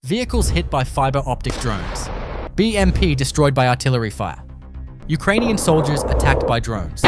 Vehicles hit by fiber-optic drones. BMP destroyed by artillery fire. Ukrainian soldiers attacked by drones.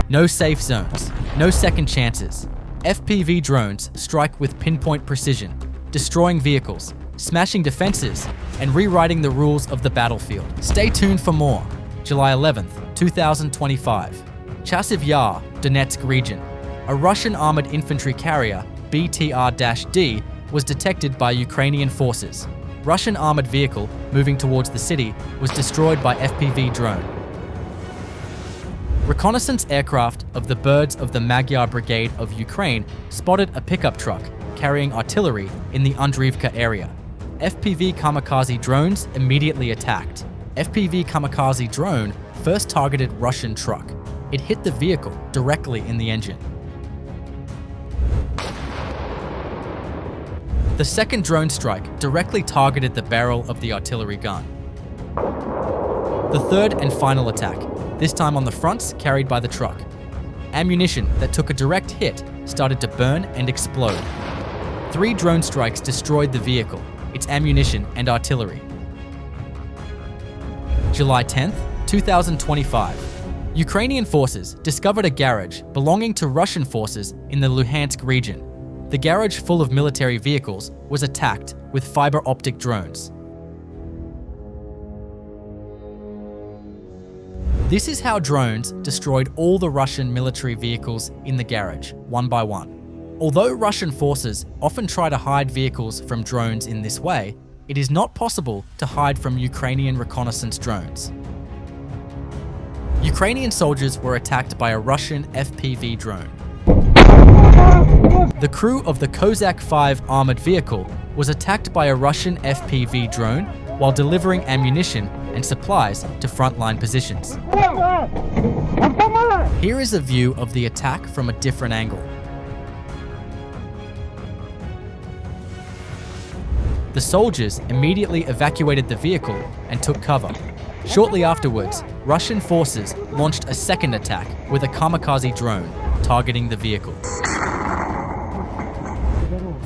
No safe zones, no second chances. FPV drones strike with pinpoint precision, destroying vehicles, smashing defenses, and rewriting the rules of the battlefield. Stay tuned for more. July 11th, 2025. Chasiv Yar, Donetsk region. A Russian armored infantry carrier, BTR-D, was detected by Ukrainian forces. Russian armored vehicle moving towards the city was destroyed by FPV drone. Reconnaissance aircraft of the Birds of the Magyar Brigade of Ukraine spotted a pickup truck carrying artillery in the Andriivka area. FPV kamikaze drones immediately attacked. FPV kamikaze drone first targeted Russian truck. It hit the vehicle directly in the engine. The second drone strike directly targeted the barrel of the artillery gun. The third and final attack, this time on the fronts carried by the truck. Ammunition that took a direct hit started to burn and explode. 3 drone strikes destroyed the vehicle, its ammunition and artillery. July 10th, 2025. Ukrainian forces discovered a garage belonging to Russian forces in the Luhansk region. The garage, full of military vehicles, was attacked with fiber-optic drones. This is how drones destroyed all the Russian military vehicles in the garage, one by one. Although Russian forces often try to hide vehicles from drones in this way, it is not possible to hide from Ukrainian reconnaissance drones. Ukrainian soldiers were attacked by a Russian FPV drone. The crew of the Kozak 5 armored vehicle was attacked by a Russian FPV drone while delivering ammunition and supplies to frontline positions. Here is a view of the attack from a different angle. The soldiers immediately evacuated the vehicle and took cover. Shortly afterwards, Russian forces launched a second attack with a kamikaze drone targeting the vehicle.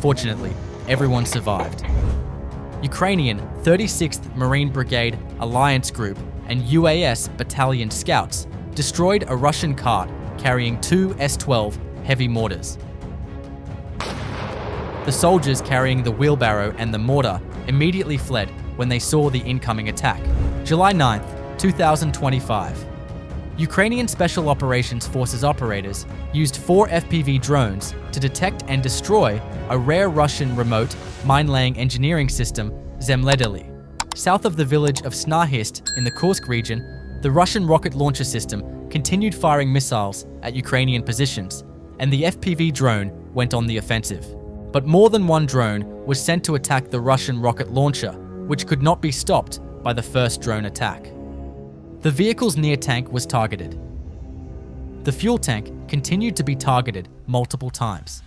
Fortunately, everyone survived. Ukrainian 36th Marine Brigade Alliance Group and UAS Battalion Scouts destroyed a Russian cart carrying 2 S-12 heavy mortars. The soldiers carrying the wheelbarrow and the mortar immediately fled when they saw the incoming attack. July 9th, 2025. Ukrainian Special Operations Forces operators used 4 FPV drones to detect and destroy a rare Russian remote mine-laying engineering system, Zemledeli. South of the village of Snahist in the Kursk region, the Russian rocket launcher system continued firing missiles at Ukrainian positions, and the FPV drone went on the offensive. But more than one drone was sent to attack the Russian rocket launcher, which could not be stopped by the first drone attack. The vehicle's near tank was targeted. The fuel tank continued to be targeted multiple times.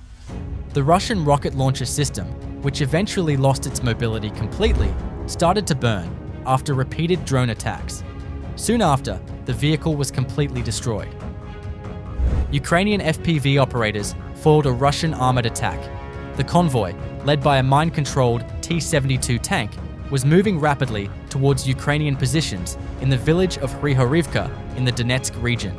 The Russian rocket launcher system, which eventually lost its mobility completely, started to burn after repeated drone attacks. Soon after, the vehicle was completely destroyed. Ukrainian FPV operators foiled a Russian armored attack. The convoy, led by a mine-controlled T-72 tank, was moving rapidly towards Ukrainian positions in the village of Hrihorivka in the Donetsk region.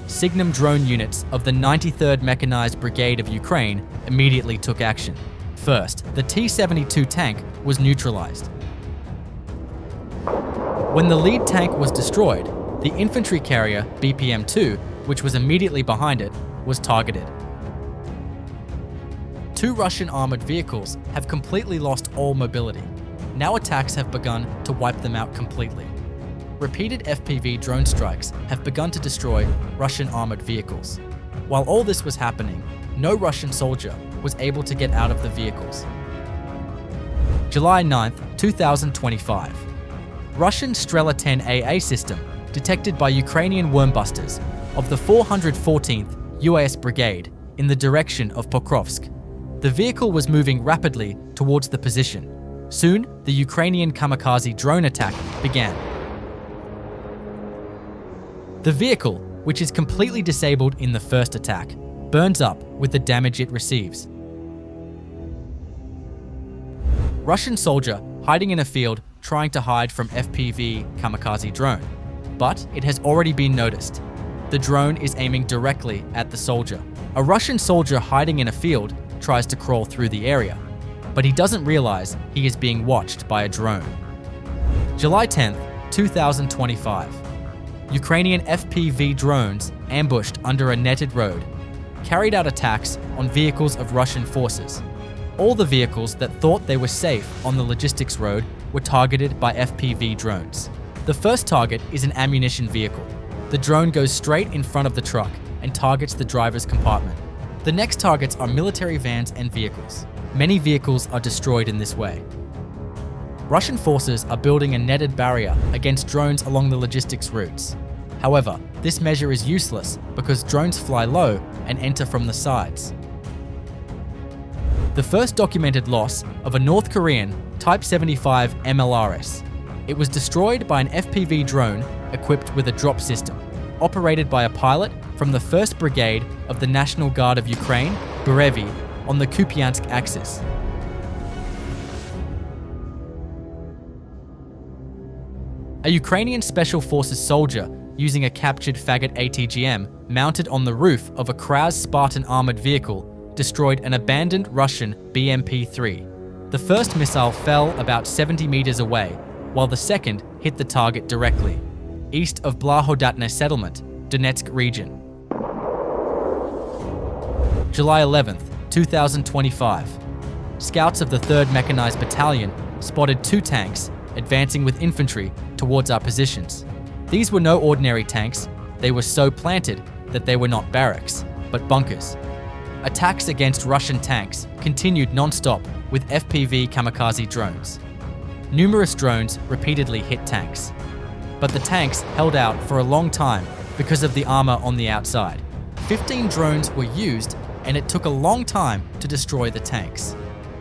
Signum drone units of the 93rd Mechanized Brigade of Ukraine immediately took action. First, the T-72 tank was neutralized. When the lead tank was destroyed, the infantry carrier BPM-2, which was immediately behind it, was targeted. 2 Russian armored vehicles have completely lost all mobility. Now attacks have begun to wipe them out completely. Repeated FPV drone strikes have begun to destroy Russian armored vehicles. While all this was happening, no Russian soldier was able to get out of the vehicles. July 9th, 2025. Russian Strela 10 AA system detected by Ukrainian wormbusters of the 414th UAS Brigade in the direction of Pokrovsk. The vehicle was moving rapidly towards the position. Soon, the Ukrainian kamikaze drone attack began. The vehicle, which is completely disabled in the first attack, burns up with the damage it receives. Russian soldier hiding in a field trying to hide from FPV kamikaze drone. But it has already been noticed. The drone is aiming directly at the soldier. A Russian soldier hiding in a field tries to crawl through the area, but he doesn't realize he is being watched by a drone. July 10th, 2025. Ukrainian FPV drones ambushed under a netted road, carried out attacks on vehicles of Russian forces. All the vehicles that thought they were safe on the logistics road were targeted by FPV drones. The first target is an ammunition vehicle. The drone goes straight in front of the truck and targets the driver's compartment. The next targets are military vans and vehicles. Many vehicles are destroyed in this way. Russian forces are building a netted barrier against drones along the logistics routes. However, this measure is useless because drones fly low and enter from the sides. The first documented loss of a North Korean Type 75 MLRS. It was destroyed by an FPV drone equipped with a drop system, operated by a pilot from the 1st Brigade of the National Guard of Ukraine, Burevi, on the Kupiansk axis. A Ukrainian Special Forces soldier using a captured Faggot ATGM mounted on the roof of a Kraz Spartan armored vehicle destroyed an abandoned Russian BMP-3. The first missile fell about 70 meters away, while the second hit the target directly, east of Blahodatne settlement, Donetsk region. July 11th, 2025. Scouts of the 3rd Mechanized Battalion spotted 2 tanks advancing with infantry towards our positions. These were no ordinary tanks. They were so planted that they were not barracks, but bunkers. Attacks against Russian tanks continued non-stop with FPV kamikaze drones. Numerous drones repeatedly hit tanks, but the tanks held out for a long time because of the armor on the outside. 15 drones were used, and it took a long time to destroy the tanks.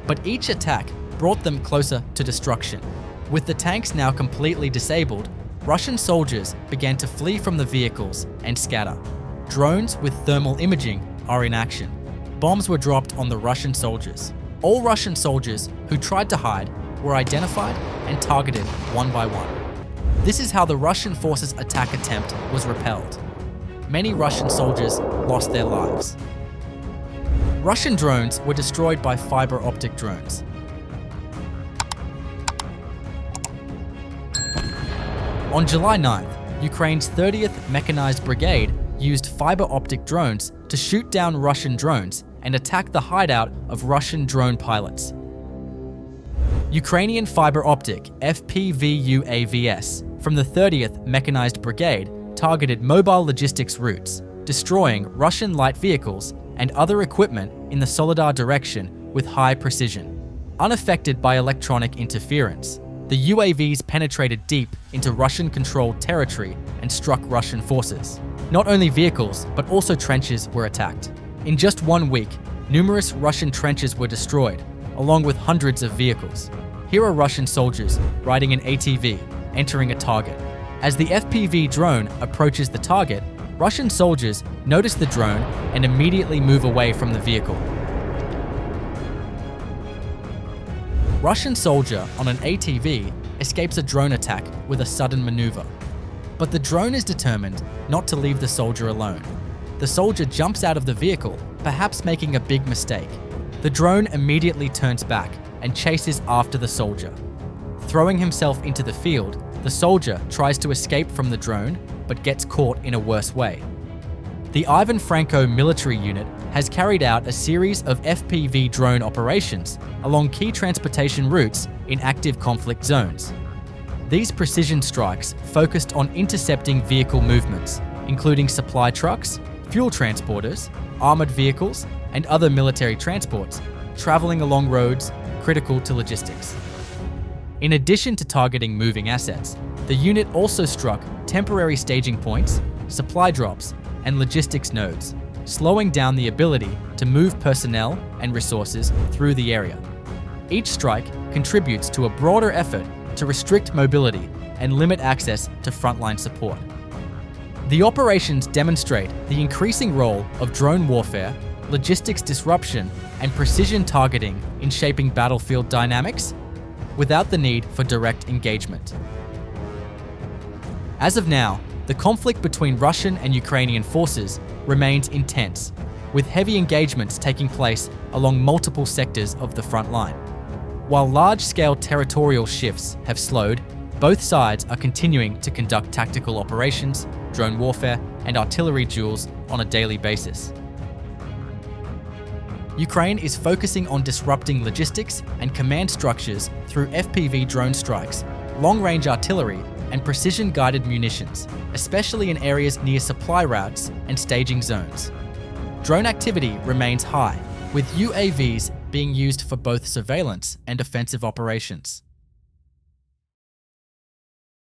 But each attack brought them closer to destruction. With the tanks now completely disabled, Russian soldiers began to flee from the vehicles and scatter. Drones with thermal imaging are in action. Bombs were dropped on the Russian soldiers. All Russian soldiers who tried to hide were identified and targeted one by one. This is how the Russian forces' attack attempt was repelled. Many Russian soldiers lost their lives. Russian drones were destroyed by fiber-optic drones. On July 9th, Ukraine's 30th Mechanized Brigade used fiber-optic drones to shoot down Russian drones and attack the hideout of Russian drone pilots. Ukrainian fiber-optic FPV-UAVs from the 30th Mechanized Brigade targeted mobile logistics routes, destroying Russian light vehicles and other equipment in the Soledar direction with high precision. Unaffected by electronic interference, the UAVs penetrated deep into Russian-controlled territory and struck Russian forces. Not only vehicles, but also trenches were attacked. In just 1 week, numerous Russian trenches were destroyed, along with hundreds of vehicles. Here are Russian soldiers riding an ATV, entering a target. As the FPV drone approaches the target, Russian soldiers notice the drone and immediately move away from the vehicle. Russian soldier on an ATV escapes a drone attack with a sudden maneuver. But the drone is determined not to leave the soldier alone. The soldier jumps out of the vehicle, perhaps making a big mistake. The drone immediately turns back and chases after the soldier. Throwing himself into the field, the soldier tries to escape from the drone, but gets caught in a worse way. The Ivan Franko military unit has carried out a series of FPV drone operations along key transportation routes in active conflict zones. These precision strikes focused on intercepting vehicle movements, including supply trucks, fuel transporters, armored vehicles, and other military transports traveling along roads critical to logistics. In addition to targeting moving assets, the unit also struck temporary staging points, supply drops, and logistics nodes, slowing down the ability to move personnel and resources through the area. Each strike contributes to a broader effort to restrict mobility and limit access to frontline support. The operations demonstrate the increasing role of drone warfare, logistics disruption, and precision targeting in shaping battlefield dynamics without the need for direct engagement. As of now, the conflict between Russian and Ukrainian forces remains intense, with heavy engagements taking place along multiple sectors of the front line. While large-scale territorial shifts have slowed, both sides are continuing to conduct tactical operations, drone warfare, and artillery duels on a daily basis. Ukraine is focusing on disrupting logistics and command structures through FPV drone strikes, long-range artillery, and precision-guided munitions, especially in areas near supply routes and staging zones. Drone activity remains high, with UAVs being used for both surveillance and offensive operations.